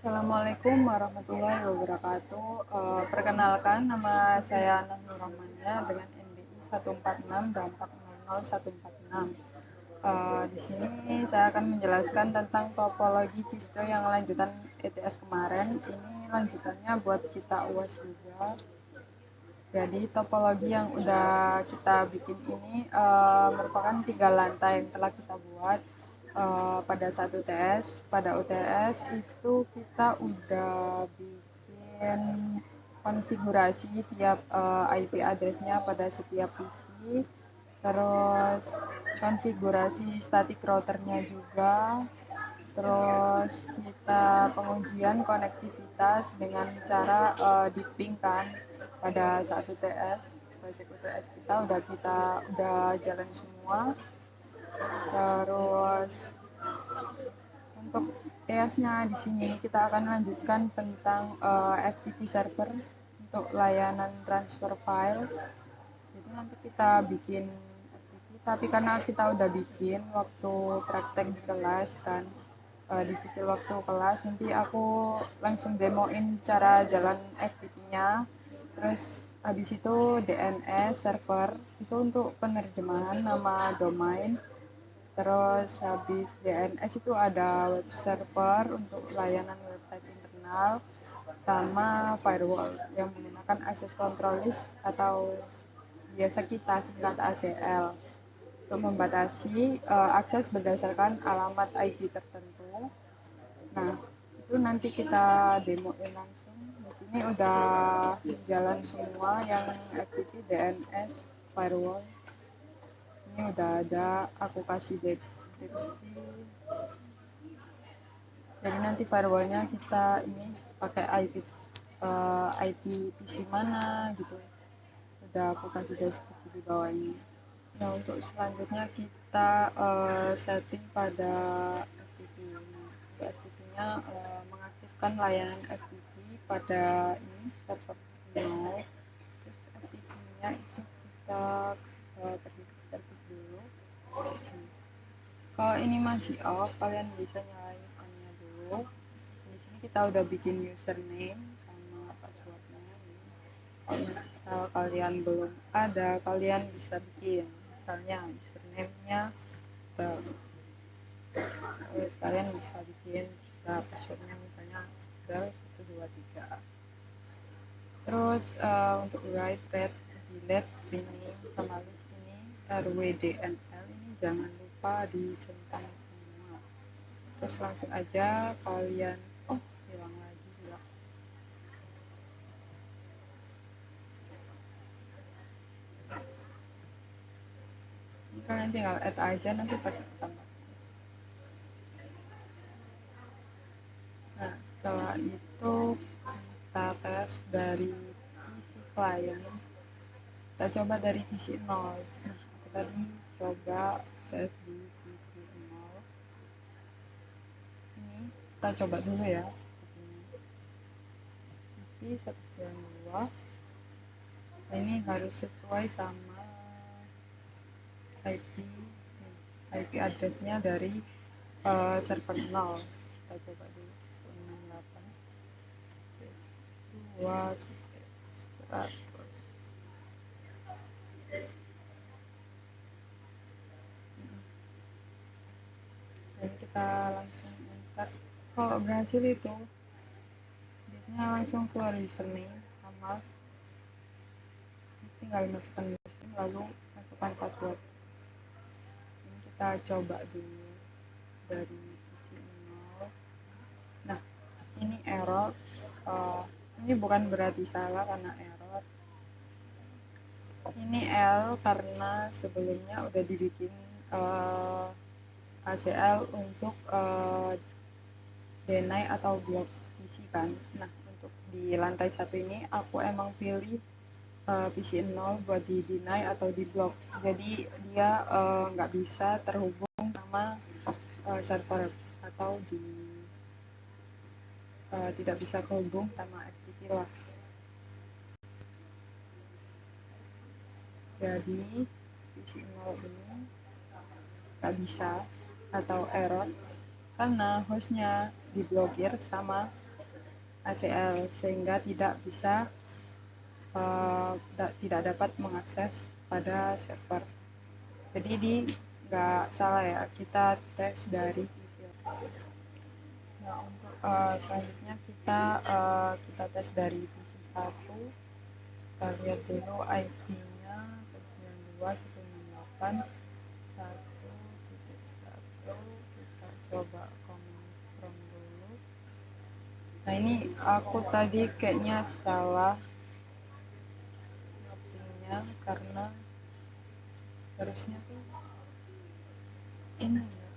Assalamualaikum warahmatullahi wabarakatuh. Perkenalkan, nama saya Nahnur Rahmania dengan NBI 146 dan 400 146. Di sini saya akan menjelaskan tentang topologi Cisco yang lanjutan ETS kemarin. Ini lanjutannya buat kita UAS juga. Jadi topologi yang udah kita bikin ini merupakan 3 lantai yang telah kita buat pada satu UTS. Pada UTS itu kita udah bikin konfigurasi tiap IP address-nya pada setiap PC, terus konfigurasi static routernya juga, terus kita pengujian konektivitas dengan cara di ping kan pada saat UTS. Project UTS kita udah jalan semua. Terus untuk TS-nya di sini kita akan lanjutkan tentang FTP server untuk layanan transfer file. Jadi nanti kita bikin FTP, tapi karena kita udah bikin waktu praktek di kelas kan, dicicil waktu kelas, nanti aku langsung demoin cara jalan FTP-nya. Terus habis itu DNS server itu untuk penerjemahan nama domain. Terus habis DNS itu ada web server untuk layanan website internal, sama firewall yang menggunakan access control list atau biasa kita singkat ACL untuk membatasi akses berdasarkan alamat IP tertentu. Nah, itu nanti kita demoin langsung. Di sini udah jalan semua yang FTP, DNS, firewall. Ini udah ada, aku kasih deskripsi. Jadi nanti firewallnya kita ini pakai IP PC mana gitu. Udah aku kasih deskripsi di bawah ini. Nah, untuk selanjutnya kita setting pada FTP ini. FTP-nya mengaktifkan layanan FTP pada ini server 0. Terus FTP-nya itu kita pergi ke service dulu. Kalau ini masih off, kalian bisa nyalain on-nya dulu. Di sini kita udah bikin username sama passwordnya. Kalau misal kalian belum ada, kalian bisa bikin misalnya username-nya baru. Terus kalian bisa bikin passwordnya misalnya Bel123. Terus untuk write, read, delete, rename sama list ini RWDNL ini jangan lupa dicentang semua. Terus langsung aja kalian hilang lagi ya. Ini kalian tinggal add aja, nanti pasti ketemu. Nah, setelah itu kita tes dari PC client. Kita coba dari PC 0. Nah, aku tadi coba tes di PC 0. Ini kita coba dulu ya. IP 192. Nah, ini harus sesuai sama IP address-nya dari server 0. Kita coba dulu 168 2 100. Dan kita langsung enter. Kalau berhasil itu biasanya langsung keluar username sama tinggal masukkan username lalu masukkan password. Ini kita coba dulu dari PC 0. Nah, ini error. Ini bukan berarti salah karena error. Ini error karena sebelumnya udah dibikin ACL untuk deny atau block PC kan. Nah, untuk di lantai 1 ini aku emang pilih PC 0 buat di deny atau di block. Jadi dia nggak bisa terhubung sama server atau tidak bisa terhubung sama FTP lah. Jadi PC 0 ini nggak bisa atau error karena hostnya diblokir sama ACL sehingga tidak dapat mengakses pada server. Jadi di nggak salah ya, kita tes dari PC. Nah, untuk selanjutnya kita tes dari PC 1. Kita lihat dulu IP-nya 192.168.1.1. Kita coba command prompt dulu. Nah, ini aku tadi kayaknya salah mappingnya karena harusnya tuh ini ya,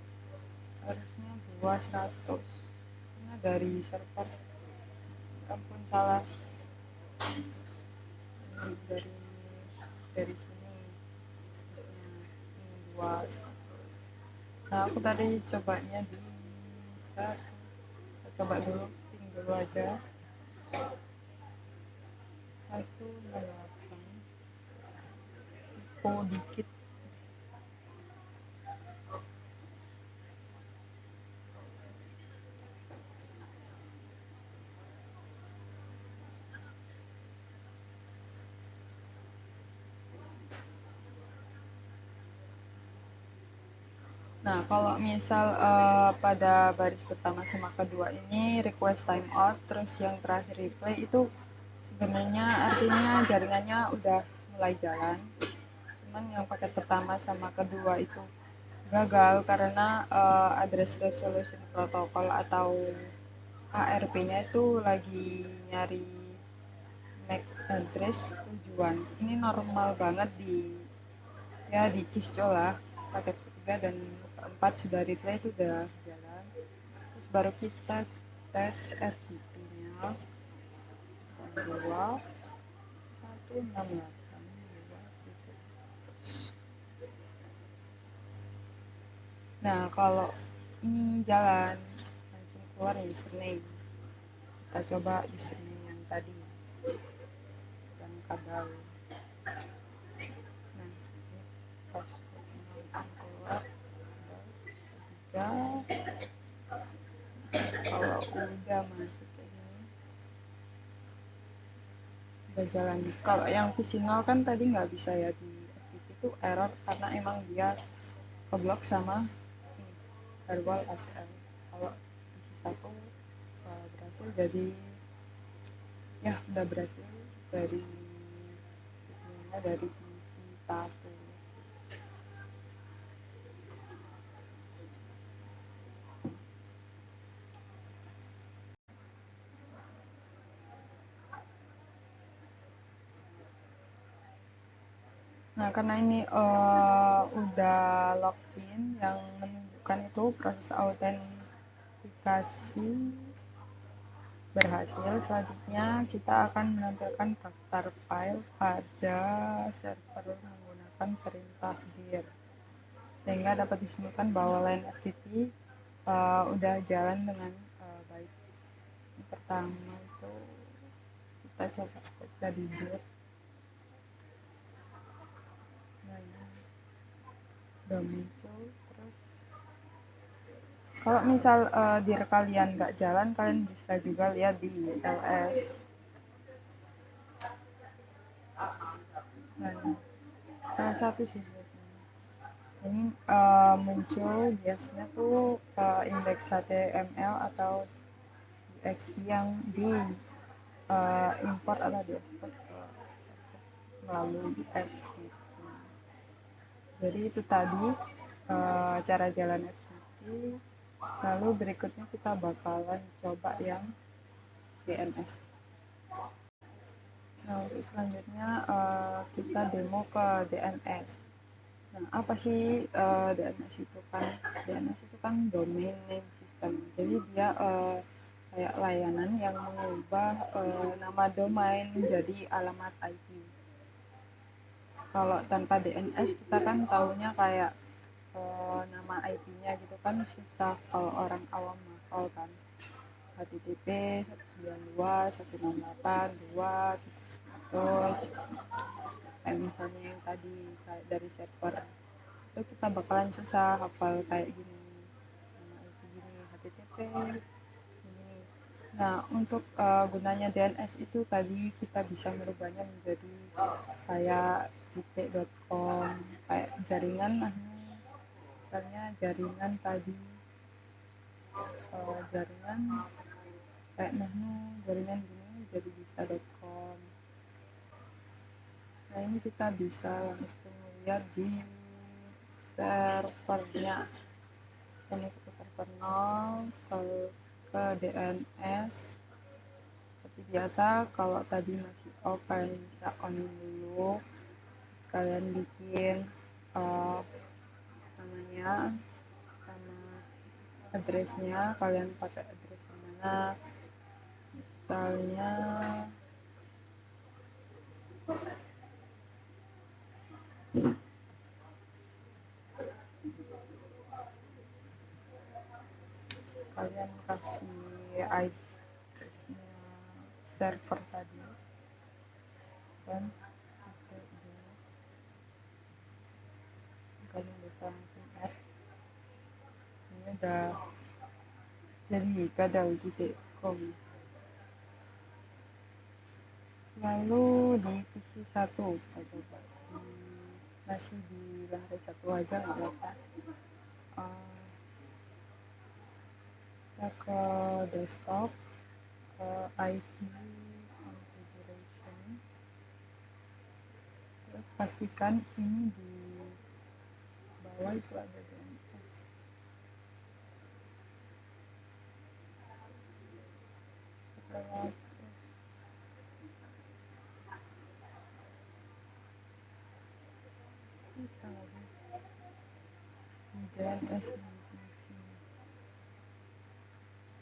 harusnya 200. Ini dari server, ampun salah. Ini dari sini harusnya 200. Nah, aku tadi cobanya di satu. Kita coba dulu, ping dulu aja 168. Tipe dikit. Nah, kalau misal pada baris pertama sama kedua ini request timeout, terus yang terakhir replay itu sebenarnya artinya jaringannya udah mulai jalan. Cuman yang paket pertama sama kedua itu gagal karena address resolution protocol atau ARP-nya itu lagi nyari MAC address tujuan. Ini normal banget di Cisco lah. Paket ketiga dan keempat sudah replay itu udah jalan. Terus baru kita tes RTP-nya 2.168.2. Nah, kalau ini jalan langsung keluar username. Kita coba username yang tadi yang kabel. Nah, ini passwordnya langsung keluar. Ketiga, kalau udah masuk kayak gini udah jalan. Kalau yang PC0 kan tadi nggak bisa ya, di FTP itu error karena emang dia keblok sama firewall ACL. Kalau PC1 berhasil, jadi ya udah berhasil dari PC1. Nah, karena ini udah login, yang menunjukkan itu proses autentikasi berhasil. Selanjutnya kita akan menampilkan daftar file pada server menggunakan perintah dir, sehingga dapat disimpulkan bahwa line FTP udah jalan dengan baik. Yang pertama itu kita coba baca di dir. Nah, ini udah muncul. Terus kalau misal dir kalian nggak jalan, kalian bisa juga lihat di ls. Nah, salah satu sih biasanya ini muncul biasanya tuh indeks HTML atau txt yang di import atau diekspor ke melalui FTP. Jadi itu tadi cara jalan FTP. Lalu berikutnya kita bakalan coba yang DNS. Nah, untuk selanjutnya kita demo ke DNS. Nah, apa sih DNS itu kan? DNS itu kan domain name system. Jadi dia kayak layanan yang mengubah nama domain menjadi alamat IP. Kalau tanpa DNS kita kan taunya kayak nama IP-nya gitu kan susah kalau orang awam hafal kan. HTTP 192.168.2, terus kayak misalnya yang tadi kayak dari server itu kita bakalan susah hafal kayak gini, nama IP gini, HTTP gini. Nah, untuk gunanya DNS itu tadi kita bisa merubahnya menjadi kayak titik.com, kayak jaringan, nah, misalnya jaringan tadi, jaringan kayak Nahnu, jaringan gini jadi bisa .com. Nah, ini kita bisa langsung lihat di servernya. Kita masuk ke server 0, terus ke DNS. Seperti biasa, kalau tadi masih off, kalian bisa on dulu. Kalian bikin namanya sama addressnya, kalian pakai address yang mana, misalnya kalian kasih addressnya server tadi kan, kalian bisa langsung add. Ini udah jadi kadal.com. Lalu di PC 1 kita coba masih di lantai 1 aja nggak apa-apa. Kita ke desktop, ke IP configuration, terus pastikan ini di bawah itu ada DNS. Setelah bisa lagi di DNS di PC.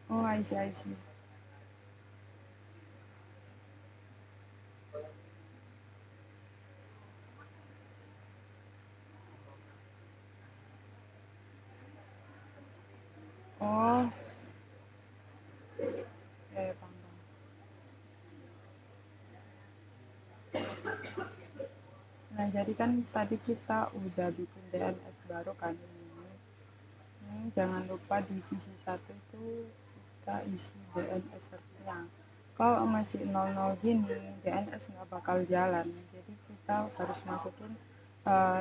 Oh, I see. Oh, ya, paham. Nah, jadi kan tadi kita udah bikin DNS baru kan ini jangan lupa di PC 1 itu kita isi DNS servernya. Kalau masih 00 gini, DNS nggak bakal jalan. Jadi kita harus masukin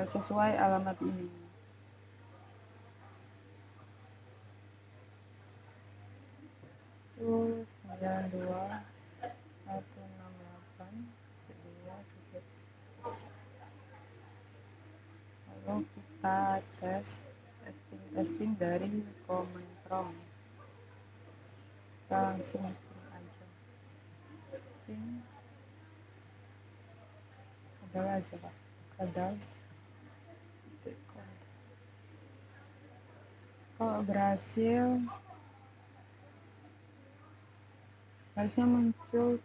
sesuai alamat ini. Terus 92168 lalu kita testing dari command prompt. Kita langsung bikin aja testing kadal aja pak, kadal. Kalau berhasil harusnya muncul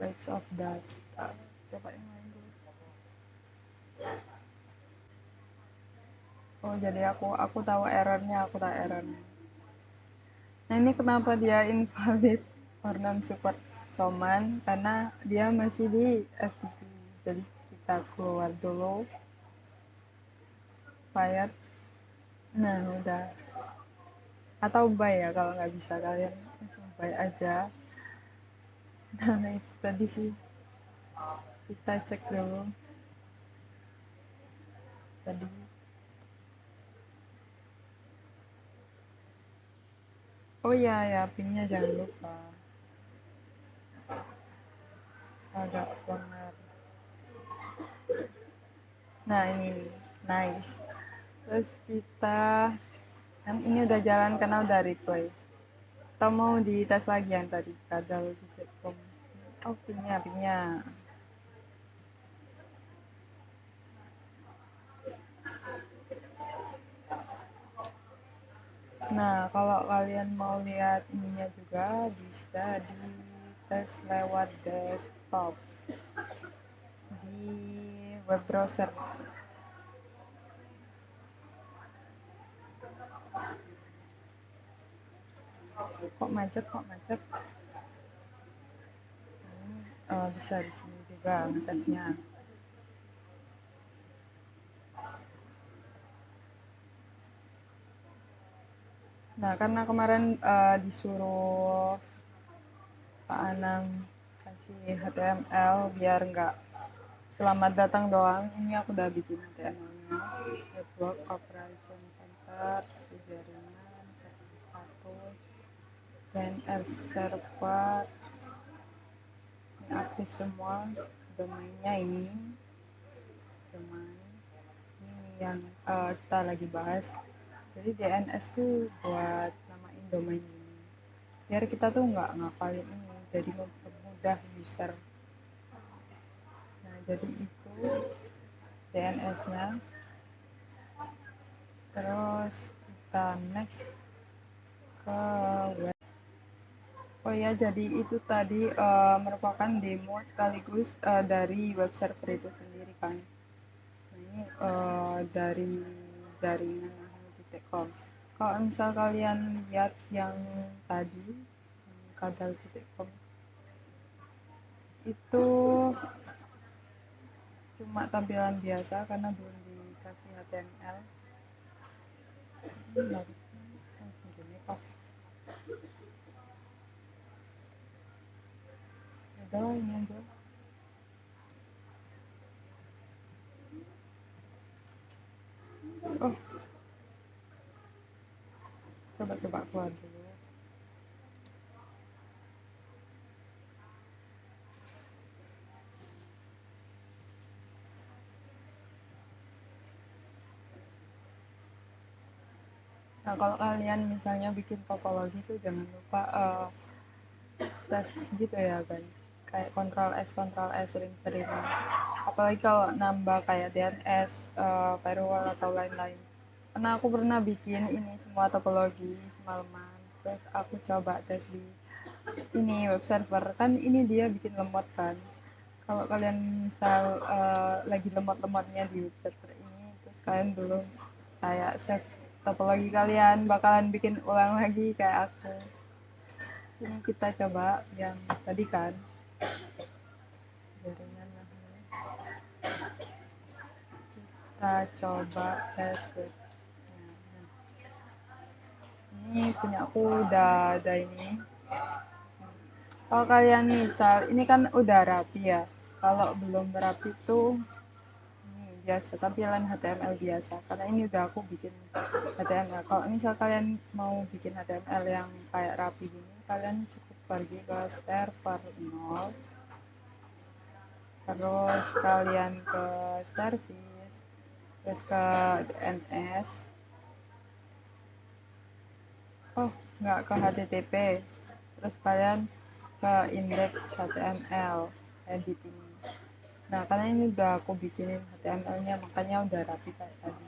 batch of data. Coba yang lain dulu. Oh, jadi aku tahu errornya, Nah, ini kenapa dia invalid or non support command, karena dia masih di FTP. Jadi kita keluar dulu fire. Nah, udah. Atau buy ya, kalau nggak bisa kalian langsung buy aja. Nah, itu tadi sih, kita cek dulu tadi. Oh iya ya, pinnya jangan lupa agak benar. Nah, ini nice. Terus kita kan ini udah jalan karena udah replay. Kita mau dites lagi yang tadi kadal.com. Oh, pinnya. Nah, kalau kalian mau lihat ininya juga bisa di tes lewat desktop di web browser. Kok macet? Bisa di sini juga ngetesnya. Nah, karena kemarin disuruh Pak Anang kasih HTML biar nggak selamat datang doang. Ini aku udah bikin HTML-nya, network operation center, jaringan, server status, DNS server, ini aktif semua. Domainnya ini domain ini yang kita lagi bahas. Jadi DNS tuh buat namain domain ini biar kita tuh nggak ngapalin ini, jadi mempermudah user. Nah jadi itu DNS-nya. Terus kita next ke web. Oh ya, jadi itu tadi merupakan demo sekaligus dari web server itu sendiri kan. Nah, ini dari jaringan nahnu.com. Kalau misal kalian lihat yang tadi kadal.com itu cuma tampilan biasa karena belum dikasih HTML. Ini harusnya segini kok. Udah ini aja. Oh, coba keluar dulu. Nah, kalau kalian misalnya bikin topologi tuh jangan lupa save gitu ya guys. Kayak Ctrl S sering-sering. Apalagi kalau nambah kayak DNS, firewall atau lain-lain. Karena aku pernah bikin ini semua topologi semalaman. Terus aku coba tes di ini web server. Kan ini dia bikin lemot kan. Kalau kalian misal lagi lemot-lemotnya di web server ini, terus kalian belum kayak save topologi kalian, bakalan bikin ulang lagi kayak aku. Sini kita coba yang tadi kan, jaringan kita coba tes web. Ini punya aku udah ada ini. Kalau kalian misal ini kan udah rapi ya, kalau belum rapi tuh ini biasa tampilan HTML biasa, karena ini udah aku bikin HTML. Kalau misal kalian mau bikin HTML yang kayak rapi gini, kalian cukup pergi ke server 0, terus kalian ke service, terus ke DNS, oh nggak ke HTTP, terus kalian ke index HTML, edit ini. Nah karena ini udah aku bikinin HTML-nya, makanya udah rapi kayak tadi.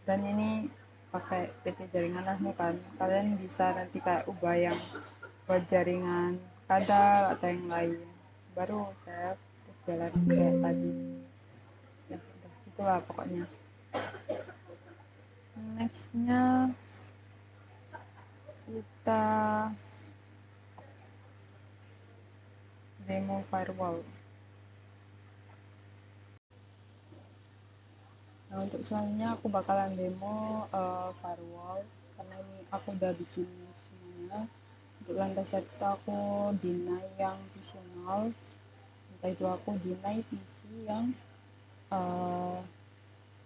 Dan ini pakai PT jaringan Nahnu kan, kalian bisa nanti kayak ubah yang buat jaringan kadal atau yang lain, baru save terus jalan kayak tadi. Ya udah itulah pokoknya. Nextnya kita demo firewall. Nah untuk selanjutnya aku bakalan demo firewall, karena ini aku udah bikin semuanya. Untuk lantai 1 aku deny yang PC 0, lantai 2 aku deny PC yang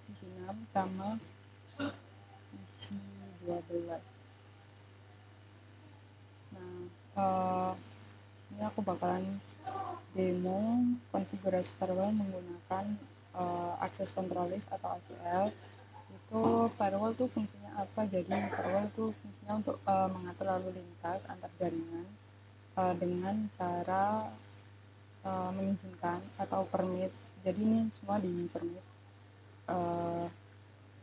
PC 6 sama PC 12. Nah sini aku bakalan demo konfigurasi firewall menggunakan access control list atau ACL. Itu firewall tuh fungsinya apa? Jadi firewall tuh fungsinya untuk mengatur lalu lintas antar jaringan dengan cara mengizinkan atau permit. Jadi ini semua di permit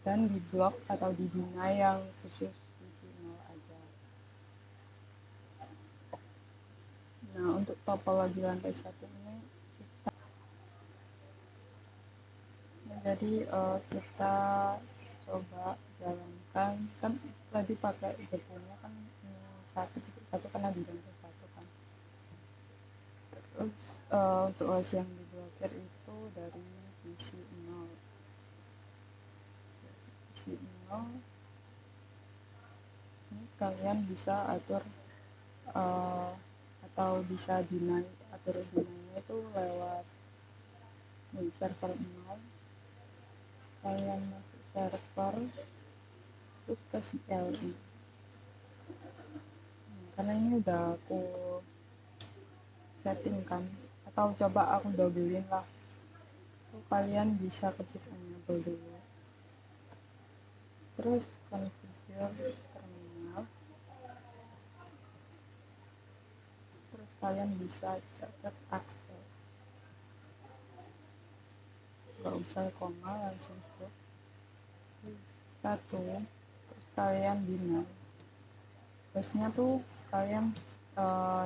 dan di block atau di deny yang khusus isi 0 aja. Nah untuk topologi lantai 1 ini jadi kita coba jalankan. Kan tadi pakai deponya kan 1.1 karena di lantai 1 kan. Terus untuk OS yang diblokir itu dari PC 0. PC 0 ini kalian bisa atur atau bisa deny, atur deny itu lewat server 0. Kalian masuk server terus ke CLI. Karena ini udah aku setting kan, atau coba aku doublein lah. Kalian bisa ketik enable dulu, terus configure terminal, terus kalian bisa catat akses, nggak usah koma, langsung stop. Satu, terus kalian bina hostnya tuh kalian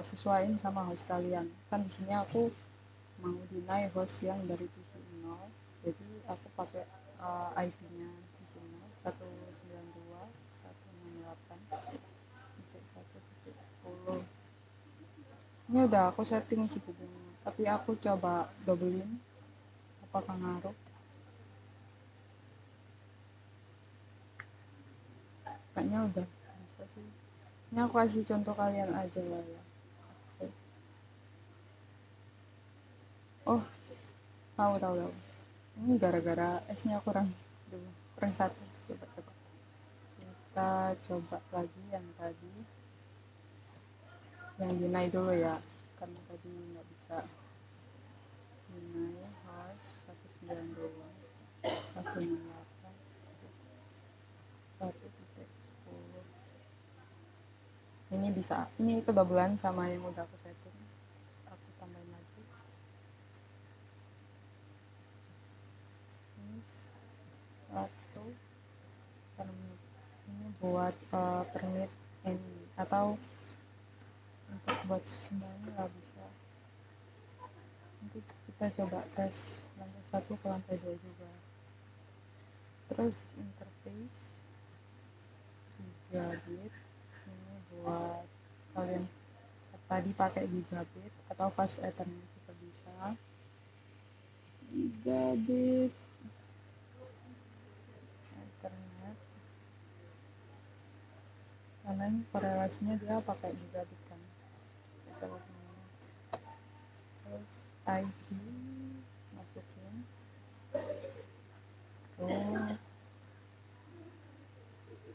sesuaiin sama host kalian. Kan di sini aku mau deny host yang dari PC 0, jadi aku pakai IP-nya PC 0 192.168.1.10. Ini udah aku setting sih sebelumnya, tapi aku coba doublein apakah ngaruh. Kayaknya udah bisa sih. Ini aku kasih contoh kalian aja lah ya. Akses. Oh, tahu. Ini gara-gara S-nya kurang satu. Coba. Kita coba lagi yang tadi. Yang deny dulu ya, karena tadi nggak bisa. Deny host 192.168.1.10. Ini bisa, ini kedobelan sama yang udah aku setting. Aku tambahin lagi. Ini satu permit. Ini buat permit ini, atau untuk buat semuanya nggak bisa. Nanti kita coba tes lantai 1 ke lantai 2 juga. Terus interface 3 bit, ini buat kalian tadi pakai gigabit atau fast ethernet juga bisa. 3 bit ethernet, karena ini korelasinya dia pakai gigabit kan. Coba terus IP masukin,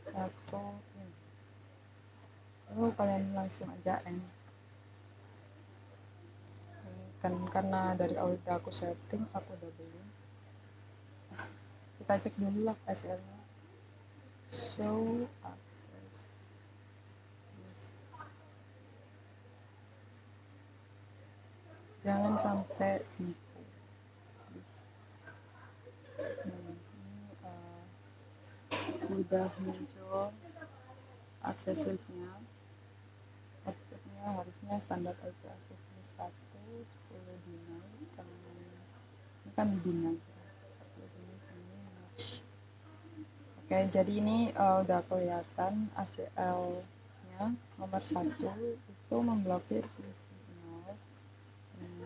satu ini, lalu kalian langsung aja end. Ini kan karena dari awal udah aku setting, aku udah beli. Kita cek dulu lah SL nya. Show access, yes. Jangan sampai tipu. Ini udah muncul akses listnya. Outputnya harusnya standar IP akses list 1 10 deny, karena ini kan deny. Oke, jadi ini udah kelihatan ACL nya nomor 1 itu memblokir PC 0 ini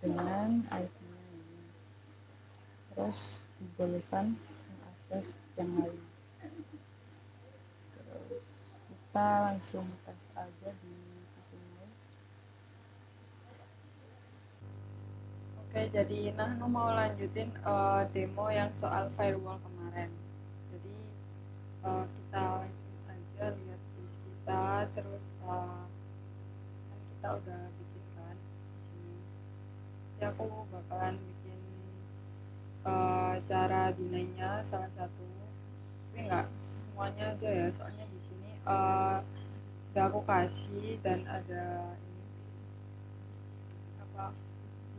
dengan IP nya ini, terus dibolehkan akses yang lain. Terus kita langsung tes aja di PC 0. Oke, jadi nah mau lanjutin demo yang soal firewall kemarin. Jadi kita langsung aja lihat list kita, terus kan kita udah bikin kan di sini. Jadi aku bakalan bikin cara deny-nya salah satu, tapi nggak semuanya aja ya, soalnya di sini udah aku kasih dan ada ini apa,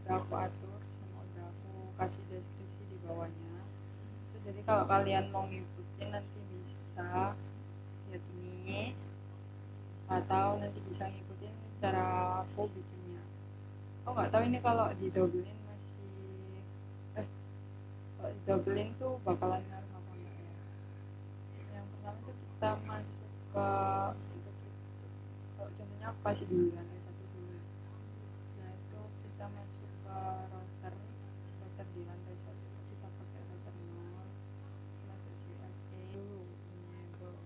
udah aku atur sama udah aku kasih deskripsi di bawahnya. So, jadi kalau kalian mau ngikutin nanti bisa lihat ini, atau nanti bisa ngikutin cara aku bikinnya. Oh nggak tahu ini kalau didobelin masih kalau didobelin tuh bakalan ngaruh apa enggak ya. Yang pertama tuh kita masuk ke kalau contohnya aku kasih dulu lantai 1 dulu. Nah itu kita masuk ke router di lantai 1, kita pakai router 0, masuk CLA dulu, enable.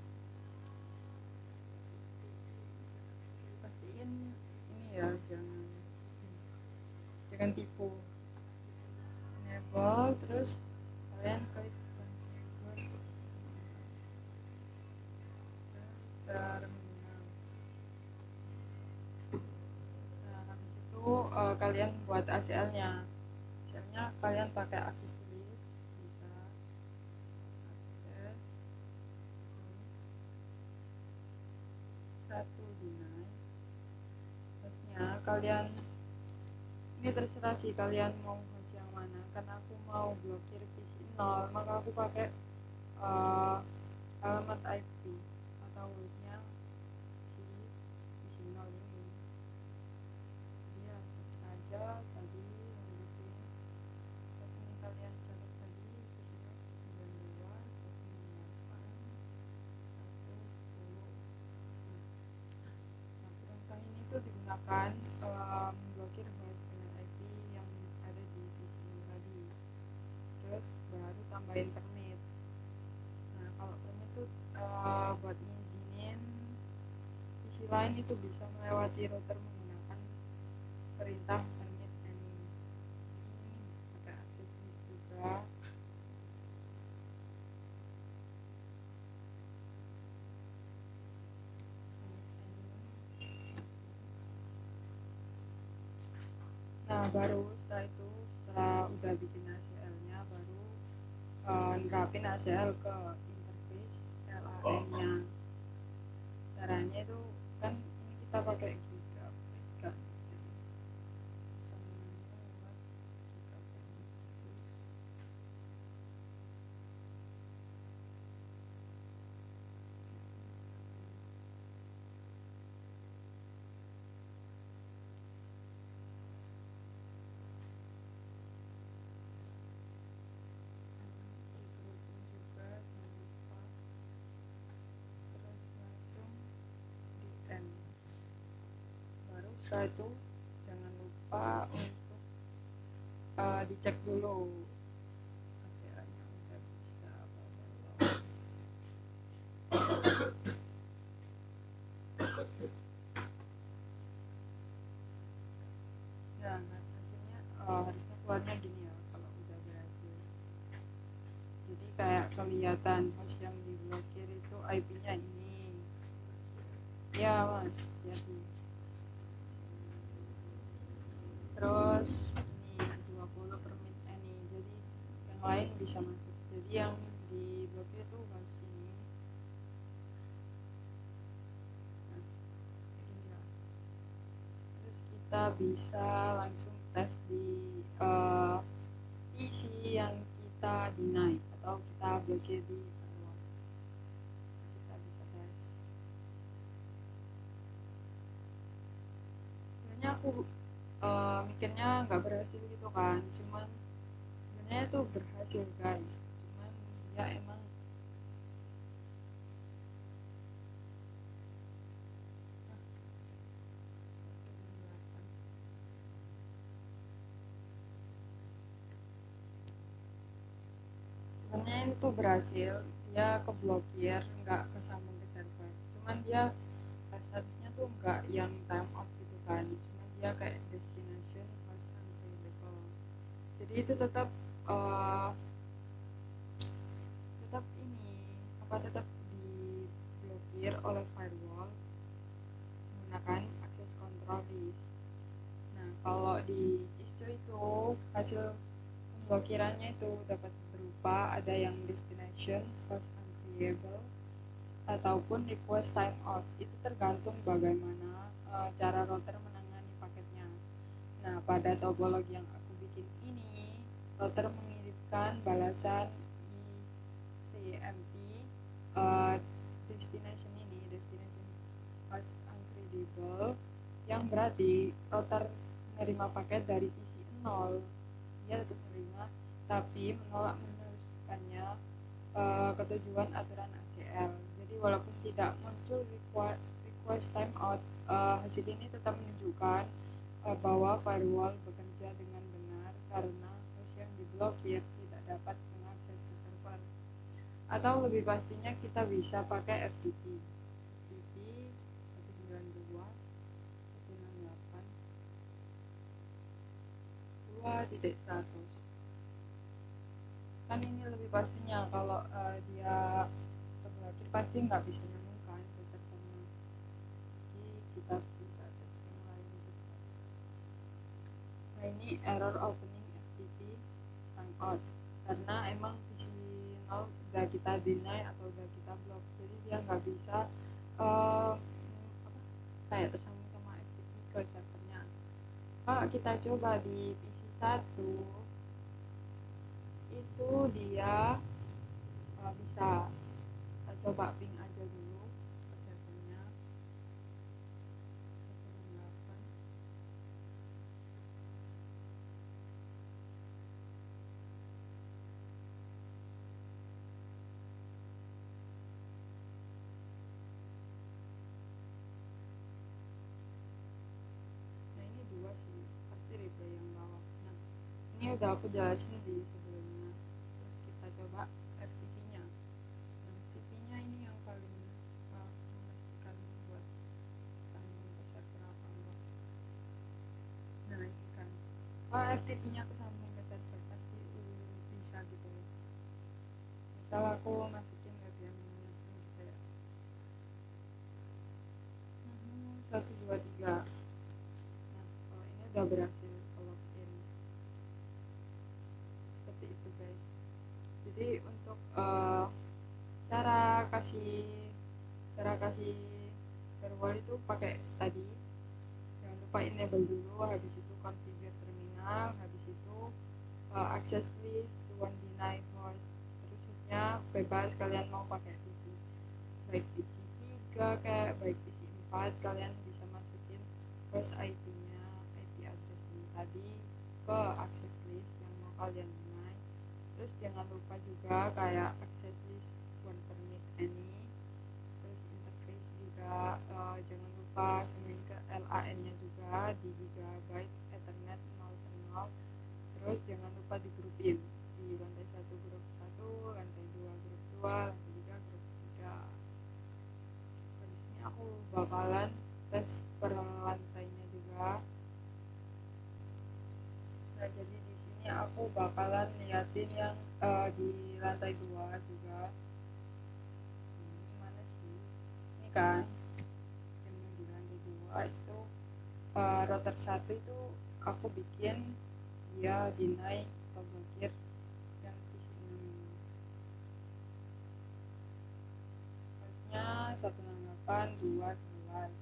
jangan tipu. Enable, terus kalian klik configure terminal. Nah habis itu kalian buat ACL-nya. ACL-nya kalian pakai access list, bisa akses satu deny. Terusnya kalian, ini terserah sih kalian mau host yang mana, karena aku mau blokir PC0 maka aku pakai alamat IP atau hostnya si PC0 ini. Jadi langsung saja tadi lanjutin. Terus ini kalian catat tadi PC0 92 168 110. Nah perintah ini tuh digunakan memblokir host dengan IP yang ada di PC0 tadi. Terus baru tambahin permit. Nah kalau permit tuh buat ngizinin PC lain itu bisa melewati router menggunakan perintah permit any. Ini pakai access list juga. Nah baru setelah itu, setelah udah bikin ACL-nya, baru nerapin ACL ke interface LAN-nya. Caranya itu kan ini kita pakai gigabit kan, jadi bisa membuat gigabit interface. Juga jangan lupa, terus langsung di end. Baru setelah itu jangan lupa untuk dicek dulu ACL-nya udah bisa apa belum. Nah hasilnya harusnya keluarnya gini ya kalau udah berhasil. Jadi kayak kelihatan host yang diblokir itu IP-nya ini ya mas, jadi terus ini 20 permit any, jadi yang lain bisa masuk. Jadi yang diblokir itu host ini. Nah gini lah. Terus kita bisa langsung tes di PC yang kita deny atau kita blokir di firewall. Kita bisa tes. Sebenarnya aku mikirnya nggak berhasil gitu kan, cuman sebenarnya itu berhasil guys, cuman ya emang sebenarnya itu berhasil, dia keblokir, nggak kesambung ke server, cuman dia statusnya tuh nggak yang time off gitu kan, cuman dia kayak destination host unavailable. Jadi itu tetap tetap ini tetap diblokir oleh firewall menggunakan access control list. Nah kalau di Cisco itu hasil pemblokirannya itu dapat berupa ada yang destination host uncreable ataupun request timeout. Itu tergantung bagaimana cara router menangani paketnya. Nah pada topologi yang aku bikin ini, router mengirimkan balasan ICMP destination ini, destination host uncredible, yang berarti router menerima paket dari PC 0, dia tetap menerima tapi menolak meneruskannya ke tujuan aturan ACL. Jadi walaupun tidak muncul request timeout, hasil ini tetap menunjukkan bahwa firewall bekerja dengan benar karena host yang diblokir tidak dapat mengakses ke server. Atau lebih pastinya kita bisa pakai FTP 192 168. 2.100. Kan ini lebih pastinya kalau dia terblokir pasti nggak bisa nyambung kan ke servernya. Jadi kita bisa tes yang lain juga. Nah ini error opening FTP timeout karena emang PC 0 udah kita deny atau udah kita block, jadi dia nggak bisa apa, kayak tersambung sama FTP ke servernya. Kalau kita coba di PC 1 itu dia bisa. Kita coba ping aja dulu ke servernya 168. Nah ini dua sih, pasti replay yang bawah. Nah ini udah aku jelasin di sebelumnya. Terus kita coba FTP-nya. Nah FTP-nya ini yang paling memastikan buat sambung ke server apa enggak. Nah ini kan kalau FTP-nya kesambung ke server pasti bisa gitu loh. Misal aku masukin web yang langsung gitu ya, 123. Nah kalau ini udah berhasil ke login seperti itu guys. Jadi untuk cara kasih firewall itu pakai tadi, jangan lupa enable dulu, habis itu configure terminal, habis itu access list, one deny host, terus hostnya bebas, kalian mau pakai PC baik PC 3 kayak baik PC 4, kalian bisa masukin host IP-nya, IP address-nya tadi ke access list yang mau kalian deny. Terus jangan lupa juga kayak access list one permit any, terus interface juga jangan lupa sembunyi ke LAN nya juga di gigabyte ethernet 0 ke 0. Terus jangan lupa digrupin di lantai 1 grup 1, lantai 2 grup 2, lantai 3 grup 3. Di sini aku bakalan tes per lantainya juga. Nah jadi di sini aku bakalan liatin yang di lantai 2 juga. Ini mana sih, ini kan yang di lantai 2 itu router 1 itu aku bikin dia deny atau blokir yang PC 6 ini. Hostnya 168.2.11.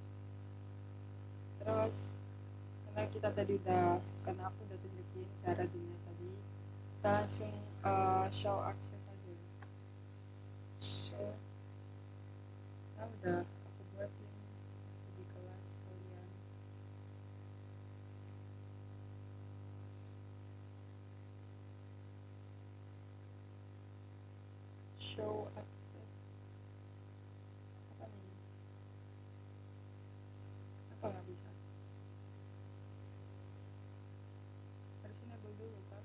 Terus karena aku udah tunjukin cara deny tadi, kita langsung show access aja. Show, nah udah aku buatin waktu di kelas kalian. Show access apa nih, apa nggak bisa, harus enable dulu kan.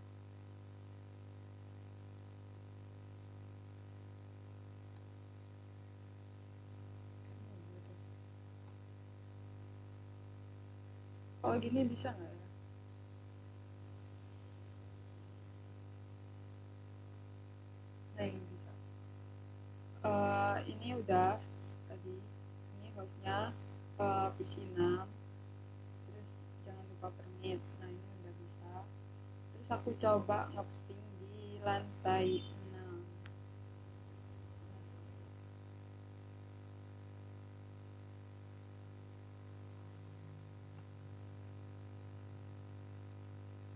Kalau gini bisa nggak ya? Nah ini bisa. Ini udah tadi, ini hostnya PC 6, terus jangan lupa permit. Nah ini udah bisa. Terus aku coba ngeping di lantai 6.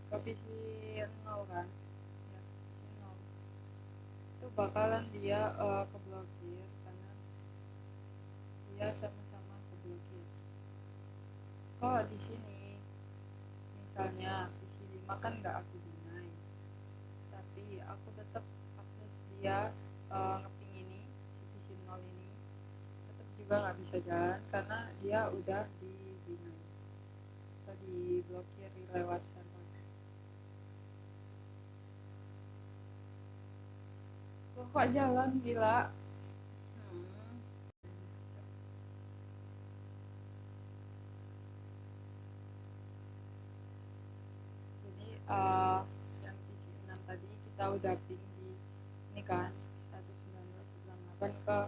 Ke PC 0 kan ya, PC 0 itu bakalan dia keblokir karena dia sama-sama keblokir. Kalau di sini misalnya PC 5 kan nggak aku deny, tapi aku tetap akses dia ngeping ini, si PC 0 ini tetap juga nggak bisa jalan karena dia udah di deny atau diblokir lewat server. Kok jalan gila. hmm. Jadi uh, yang PC 6 tadi kita udah ping di ini kan 192.168 ke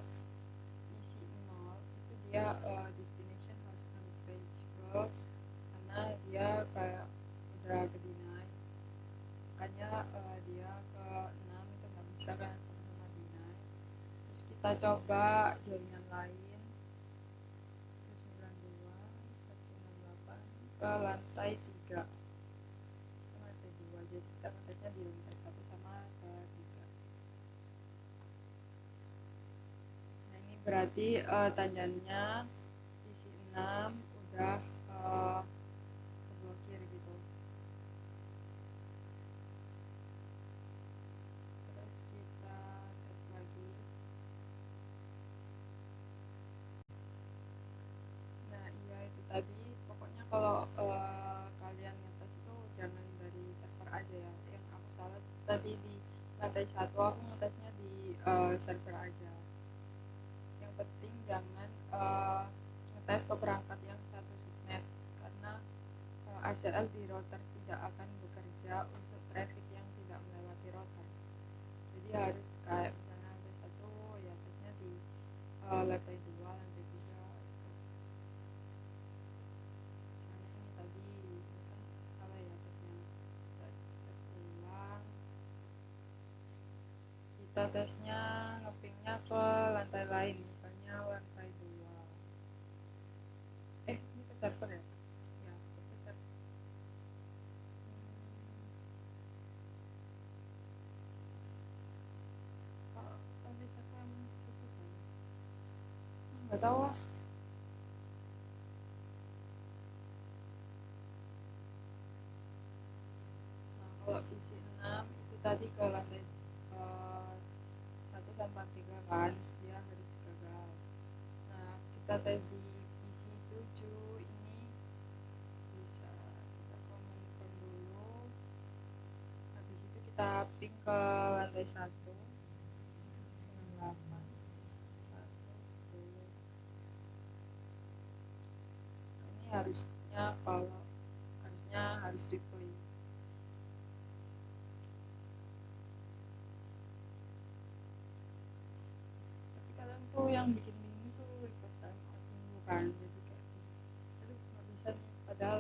PC 0, itu dia destination host unreachable karena dia kayak udah ke deny, makanya dia ke 6 itu nggak bisa kan, sama-sama deny. Terus kita coba jaringan lain itu 92.168 ke lantai 3, ke lantai 2, jadi kita ngetesnya di lantai 1 sama ke 3. Nah ini berarti tanjannya isi 6 udah keblokir gitu. Terus kita tes lagi. Nah iya itu tadi, pokoknya kalau kalian ngetes itu jangan dari server aja ya. Yang aku salah tadi di lantai 1, aku ngetesnya di server aja. Yang penting jangan ngetes ke perangkat yang satu subnet, karena ACL di router tidak akan bekerja untuk traffic yang tidak melewati router. Jadi harus kayak misalnya lantai 1 ya tesnya di lantai 2, lantai 3 itu. Misalnya ini tadi ini kan salah ya tesnya, kita tes ulang, kita tesnya ngepingnya ke lantai lain, misalnya lantai 2. Ini ke server ya? Ya, ke server. Kalau lantai 1 emang ke situ kan? Nggak tahu lah. Nah, kalau isi 6 itu tadi ke lantai 1 sampai 3 kan, dia harus gagal. Nah, kita tes di isi 7 ini bisa kita confirm dulu. Habis itu kita ping ke lantai 1 98 110. Nah, ini harus replay. Tapi kadang tuh yang bikin bingung tuh request time out dulu kan, jadi kayak aduh nggak bisa nih, padahal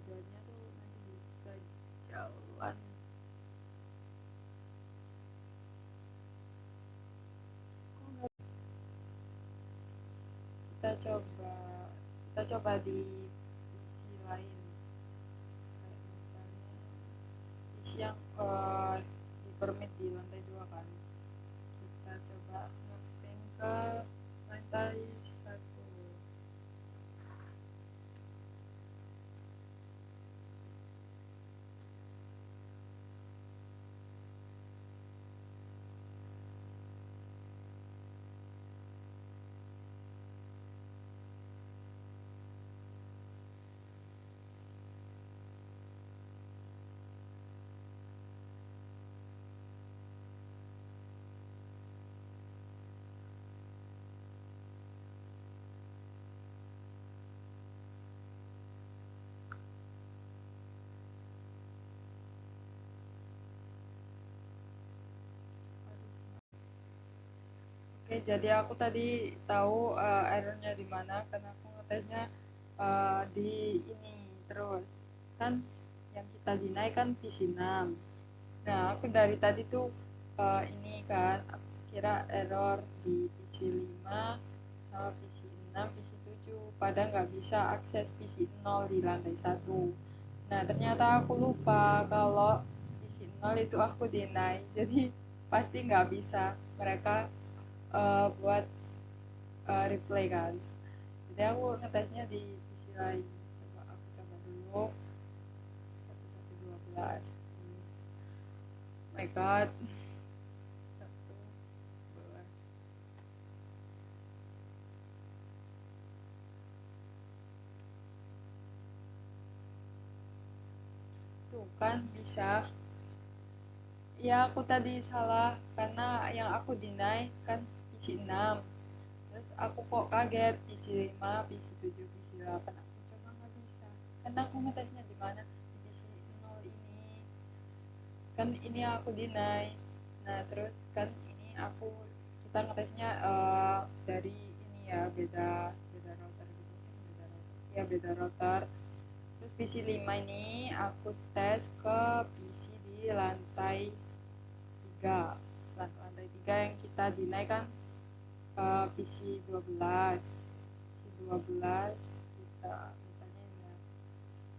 duanya tuh nanti bisa jalan. Kita coba di isi lain, kayak misalnya isi yang di permit di lantai 2 kan, kita coba ngepin ke lantai 1. Oke, jadi aku tadi tahu errornya di mana karena aku ngetesnya di ini terus. Kan yang kita deny kan PC 6. Nah, aku dari tadi tuh ini kan aku kira error di PC 5 sama PC 6, PC 7 pada nggak bisa akses PC 0 di lantai 1. Nah, ternyata aku lupa kalau PC 0 itu aku deny. Jadi pasti nggak bisa mereka buat replay kan. Jadi aku ngetesnya di PC lain. Coba aku coba dulu 1112. My god. 11. Tuh kan bisa. Ya aku tadi salah karena yang aku deny kan PC 6. Terus aku kok kaget PC 5, PC 7, PC 8. Aku coba nggak bisa. Karena aku ngetesnya di mana? Di PC kan ini aku deny. Nah terus kan ini kita ngetesnya dari ini ya, beda beda router gitu, beda router ya, beda router. Terus PC 5 ini aku tes ke PC di lantai 3. Lantai 3 yang kita deny kan PC 12. PC 12 kita misalnya ya,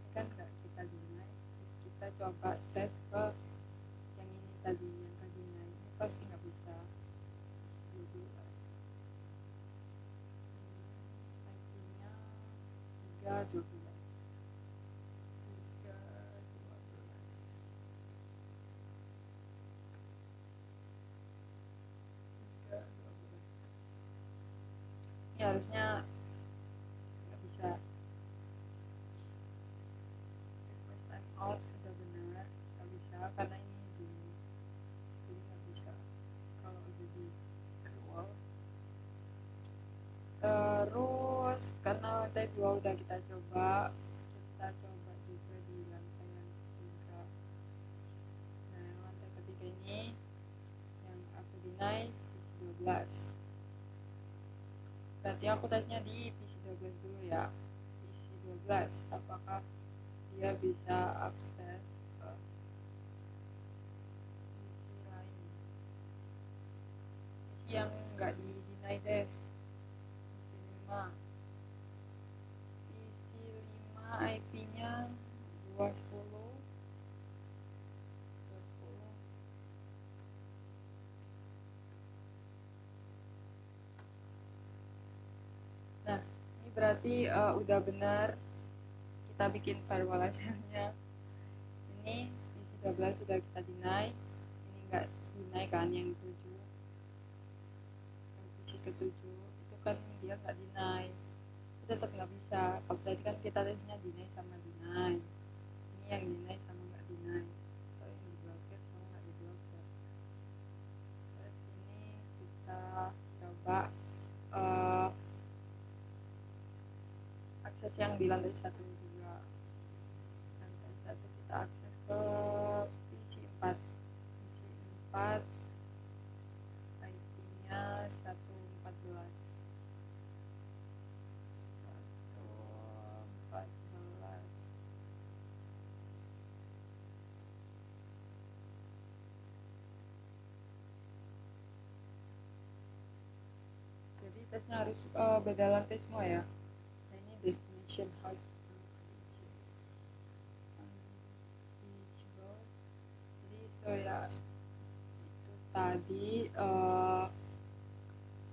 ini kan nggak kita deny, terus kita coba tes ke yang ini tadi, yang ke deny. Ini pasti nggak bisa. PC 12 IP-nya 312 ini harusnya nggak bisa. Request time out udah benar, nggak bisa karena ini dulu, jadi nggak bisa kalau udah di crawl. Terus karena lantai 2 udah kita coba juga di lantai yang ketiga. Nah yang lantai ketiga ini yang aku deny PC 12. Berarti aku tesnya di PC 12 dulu ya. PC 12 apakah dia bisa akses ke PC lain, PC yang nggak di deny deh. PC 5 IP-nya 210. Nah ini berarti udah benar kita bikin firewall aja-nya. Ini PC 12 sudah kita deny, ini nggak deny kan yang 7, yang PC ke-7 itu kan dia nggak deny, itu tetap nggak bisa. Kalau tadi kan kita tesnya deny sama deny, ini yang deny sama nggak deny, atau yang diblokir sama nggak diblokir. Terus ini kita coba akses yang di lantai 1 juga. Lantai 1 kita akses ke PC 4. PC 4 IP-nya 114. Jadi tesnya harus beda lantai semua ya. Nah ini destination host unreachable. Jadi so ya itu tadi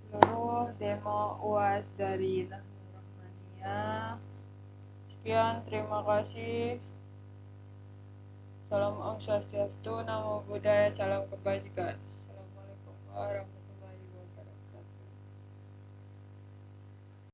seluruh demo UAS dari Nahnu Rahmania. Sekian, terima kasih. Salam Om Swastiastu, Namo Buddhaya, salam kebajikan. Assalamualaikum warahmatullahi wabarakatuh.